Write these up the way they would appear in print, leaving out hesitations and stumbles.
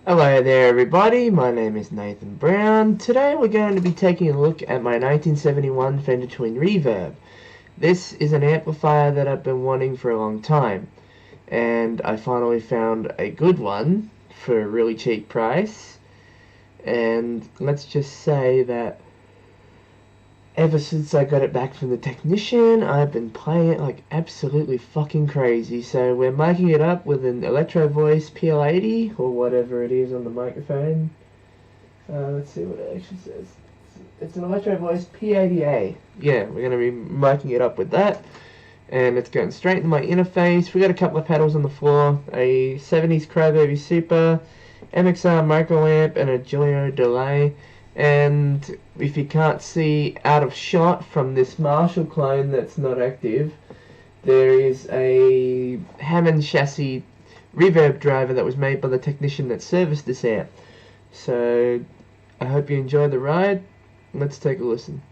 Hello there everybody, my name is Nathan Brown. Today we're going to be taking a look at my 1971 Fender Twin Reverb. This is an amplifier that I've been wanting for a long time, and I finally found a good one for a really cheap price. And let's just say that ever since I got it back from the technician, I've been playing it like absolutely fucking crazy. So we're miking it up with an Electro Voice PL80 or whatever it is on the microphone. Let's see what it actually says. It's an Electro Voice P80A. Yeah, we're going to be miking it up with that. And it's going straight into my interface. We got a couple of pedals on the floor. A 70s Crybaby Super, MXR micro amp, and a Julio delay. And if you can't see out of shot from this Marshall clone that's not active, there is a Hammond chassis reverb driver that was made by the technician that serviced this amp. So I hope you enjoy the ride. Let's take a listen.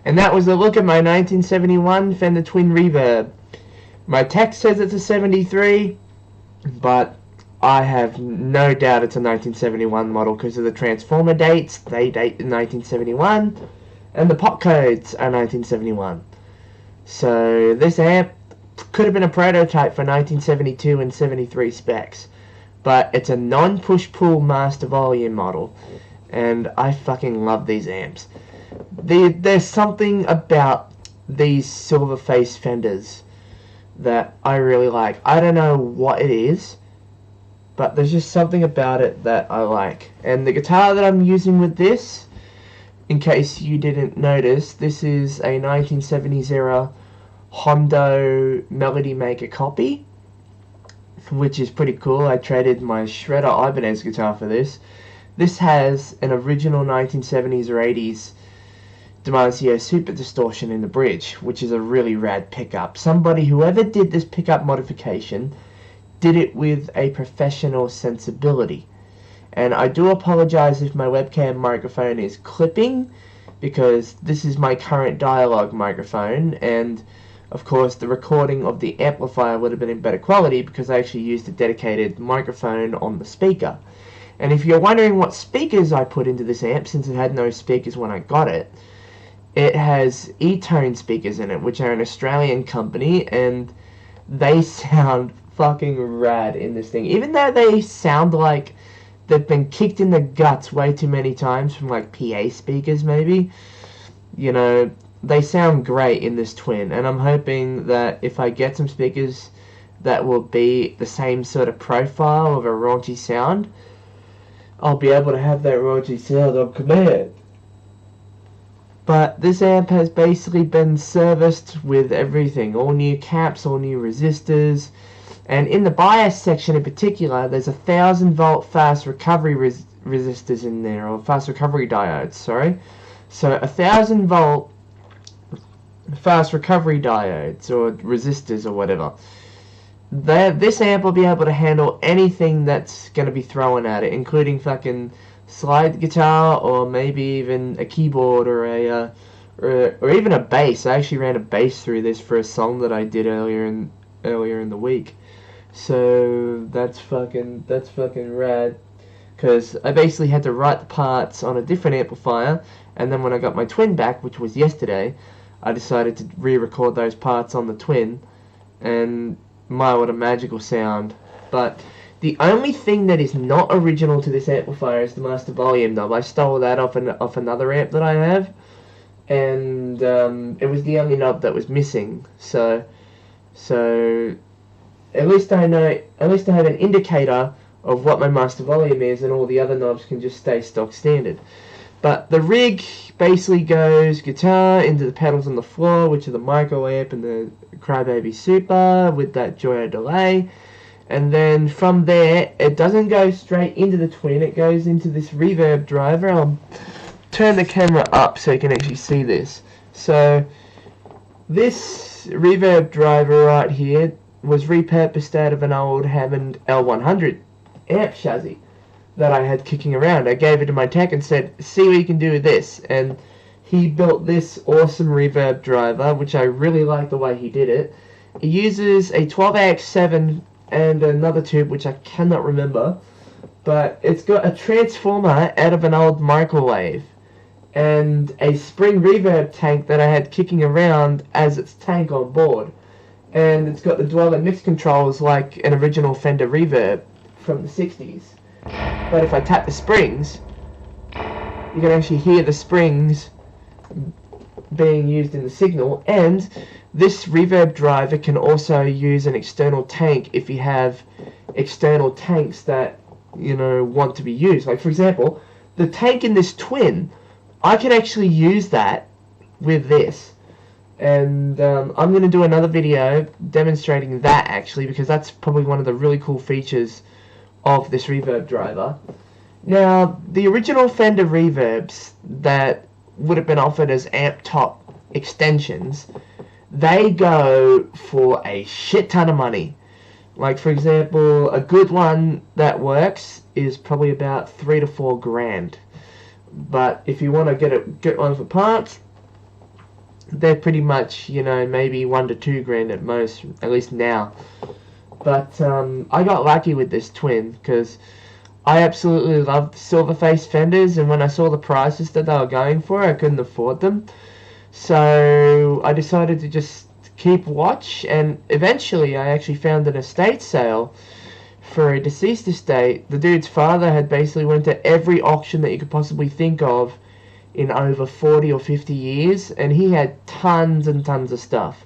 And that was a look at my 1971 Fender Twin Reverb. My text says it's a 73, but I have no doubt it's a 1971 model because of the transformer dates. They date in 1971, and the pot codes are 1971. So this amp could have been a prototype for 1972 and 73 specs, but it's a non-push-pull master volume model, and I fucking love these amps. There's something about these silver face Fenders that I really like. I don't know what it is, but there's just something about it that I like. And the guitar that I'm using with this, in case you didn't notice, this is a 1970s era Hondo Melody Maker copy, which is pretty cool. I traded my Shredder Ibanez guitar for this. This has an original 1970s or 80s Damasio Super Distortion in the bridge, which is a really rad pickup. Whoever did this pickup modification did it with a professional sensibility. And I do apologize if my webcam microphone is clipping, because this is my current dialogue microphone, and of course the recording of the amplifier would have been in better quality because I actually used a dedicated microphone on the speaker. And if you're wondering what speakers I put into this amp, since it had no speakers when I got it, it has E-Tone speakers in it, which are an Australian company, and they sound fucking rad in this thing. Even though they sound like they've been kicked in the guts way too many times from like PA speakers maybe, you know, they sound great in this twin. And I'm hoping that if I get some speakers that will be the same sort of profile of a raunchy sound, I'll be able to have that raunchy sound on command. But this amp has basically been serviced with everything. All new caps, all new resistors. And in the bias section in particular, there's 1,000 volt fast recovery resistors in there, or fast recovery diodes, sorry. So 1,000 volt fast recovery diodes, or resistors, or whatever. This amp will be able to handle anything that's going to be thrown at it, including fucking slide guitar, or maybe even a keyboard, or even a bass. I actually ran a bass through this for a song that I did earlier in the week. So that's fucking rad, because I basically had to write the parts on a different amplifier, and then when I got my twin back, which was yesterday, I decided to re-record those parts on the twin, and my, what a magical sound. But the only thing that is not original to this amplifier is the master volume knob. I stole that off another amp that I have, and it was the only knob that was missing. So at least I know, at least I have an indicator of what my master volume is, and all the other knobs can just stay stock standard. But the rig basically goes guitar into the pedals on the floor, which are the micro amp and the Crybaby Super with that Joyo delay. And then from there, it doesn't go straight into the twin, it goes into this reverb driver. I'll turn the camera up so you can actually see this. So this reverb driver right here was repurposed out of an old Hammond L100 amp chassis that I had kicking around. I gave it to my tech and said, see what you can do with this. And he built this awesome reverb driver, which I really like the way he did it. It uses a 12AX7 and another tube, which I cannot remember, but it's got a transformer out of an old microwave and a spring reverb tank that I had kicking around as its tank on board. And it's got the dweller mix controls like an original Fender Reverb from the 60s. But if I tap the springs, you can actually hear the springs being used in the signal. And this reverb driver can also use an external tank if you have external tanks that, you know, want to be used. Like, for example, the tank in this twin, I can actually use that with this. And I'm going to do another video demonstrating that, actually, because that's probably one of the really cool features of this reverb driver. Now, the original Fender reverbs that would have been offered as amp top extensions, they go for a shit ton of money. Like, for example, a good one that works is probably about $3 to $4 grand. But if you want to get one for parts, they're pretty much, you know, maybe $1 to $2 grand at most, at least now. But I got lucky with this twin because I absolutely loved silver-faced Fenders, and when I saw the prices that they were going for, I couldn't afford them. So I decided to just keep watch, and eventually I actually found an estate sale for a deceased estate. The dude's father had basically went to every auction that you could possibly think of in over 40 or 50 years, and he had tons and tons of stuff.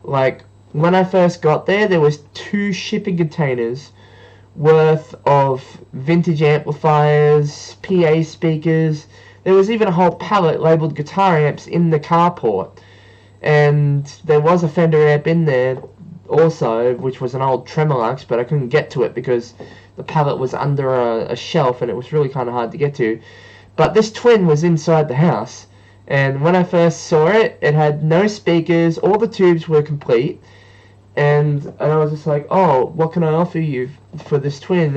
Like, when I first got there, there was 2 shipping containers worth of vintage amplifiers, PA speakers. There was even a whole pallet labeled guitar amps in the carport, and there was a Fender amp in there also, which was an old Tremolux, but I couldn't get to it because the pallet was under a shelf and it was really kind of hard to get to. But this twin was inside the house, and when I first saw it, it had no speakers, all the tubes were complete, and I was just like, oh, what can I offer you for this twin?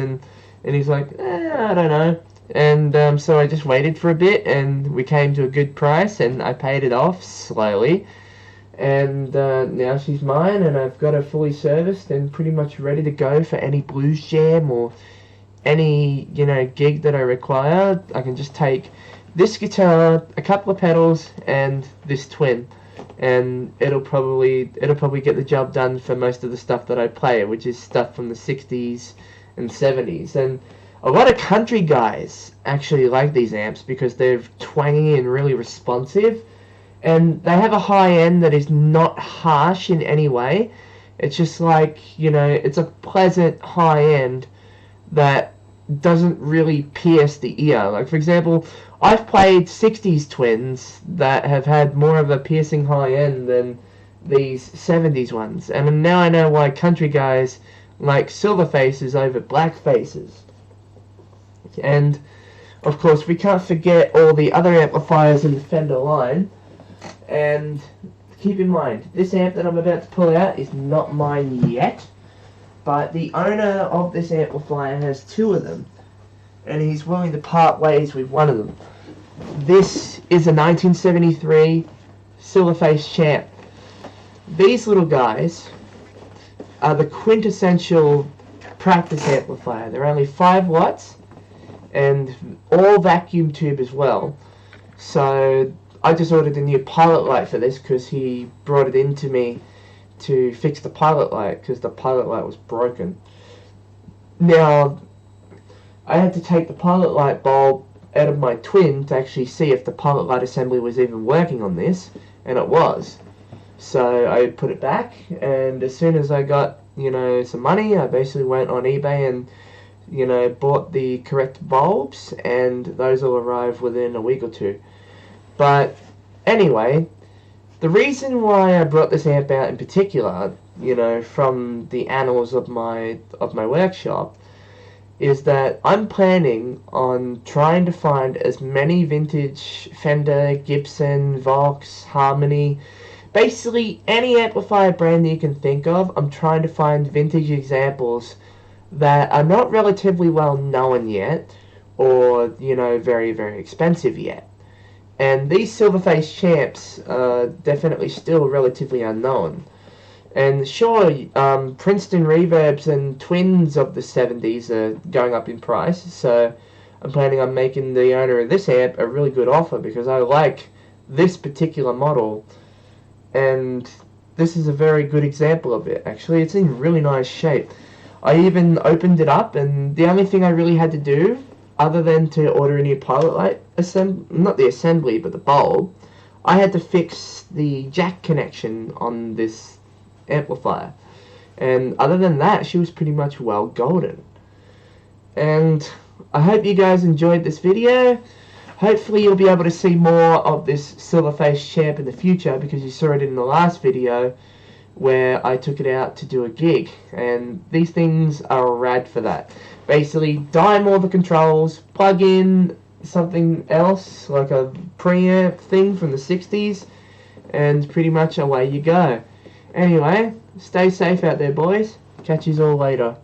And he's like, I don't know. And so I just waited for a bit, and we came to a good price, and I paid it off slowly. And now she's mine, and I've got her fully serviced and pretty much ready to go for any blues jam or any, you know, gig that I require. I can just take this guitar, a couple of pedals, and this twin, and it'll probably get the job done for most of the stuff that I play, which is stuff from the 60s and 70s. And a lot of country guys actually like these amps because they're twangy and really responsive, and they have a high end that is not harsh in any way. It's just like, you know, it's a pleasant high end that doesn't really pierce the ear. Like, for example, I've played 60s twins that have had more of a piercing high end than these 70s ones, and now I know why country guys like silver faces over black faces. And of course we can't forget all the other amplifiers in the Fender line. And keep in mind, this amp that I'm about to pull out is not mine yet, but the owner of this amplifier has 2 of them, and he's willing to part ways with one of them. This is a 1973 Silverface Champ. These little guys are the quintessential practice amplifier. They're only 5 watts and all vacuum tube as well. So I just ordered a new pilot light for this because he brought it in to me to fix the pilot light because the pilot light was broken. Now, I had to take the pilot light bulb out of my twin to actually see if the pilot light assembly was even working on this, and it was. So I put it back, and as soon as I got, you know, some money, I basically went on eBay and, you know, bought the correct bulbs, and those will arrive within a week or 2. But anyway, the reason why I brought this amp out in particular, you know, from the annals of my workshop, is that I'm planning on trying to find as many vintage Fender, Gibson, Vox, Harmony, basically any amplifier brand that you can think of. I'm trying to find vintage examples that are not relatively well known yet, or, you know, very, very expensive yet. And these Silverface Champs are definitely still relatively unknown. And sure, Princeton Reverbs and Twins of the 70s are going up in price, so I'm planning on making the owner of this amp a really good offer because I like this particular model, and this is a very good example of it. Actually, it's in really nice shape. I even opened it up, and the only thing I really had to do, other than to order a new pilot light, not the assembly, but the bulb, I had to fix the jack connection on this amplifier. And other than that, she was pretty much well golden. And I hope you guys enjoyed this video. Hopefully you'll be able to see more of this Silverface Champ in the future, because you saw it in the last video where I took it out to do a gig, and these things are rad for that. Basically, dime all the controls, plug in something else like a preamp thing from the 60s, and pretty much away you go. Anyway, stay safe out there, boys. Catch yous all later.